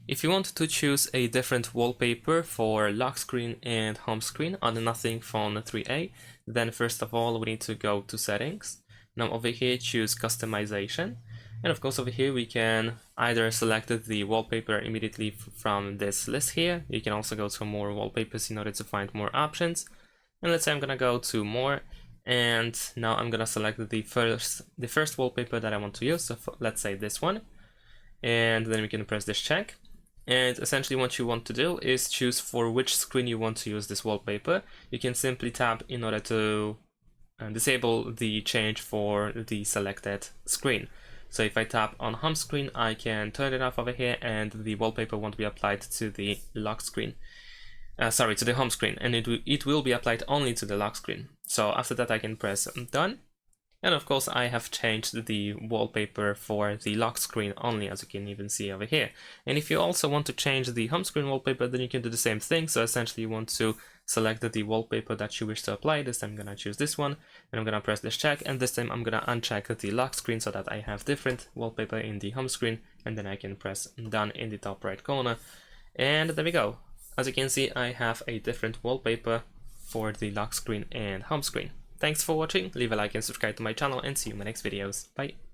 If you want to choose a different wallpaper for lock screen and home screen on the Nothing Phone 3a, then first of all we need to go to settings. Now over here choose customization, and of course over here we can either select the wallpaper immediately from this list here. You can also go to more wallpapers in order to find more options. And let's say I'm gonna go to more, and now I'm gonna select the first wallpaper that I want to use. So let's say this one, and then we can press this check. And essentially what you want to do is choose for which screen you want to use this wallpaper. You can simply tap in order to disable the change for the selected screen. So if I tap on home screen, I can turn it off over here and the wallpaper won't be applied to the lock screen. To the home screen, and it will be applied only to the lock screen. So after that I can press done. And of course I have changed the wallpaper for the lock screen only, as you can even see over here. And if you also want to change the home screen wallpaper, then you can do the same thing. So essentially you want to select the wallpaper that you wish to apply. This time I'm gonna choose this one, and I'm gonna press this check, and this time I'm gonna uncheck the lock screen so that I have different wallpaper in the home screen, and then I can press done in the top right corner. And there we go. As you can see, I have a different wallpaper for the lock screen and home screen. Thanks for watching, leave a like and subscribe to my channel, and see you in my next videos. Bye!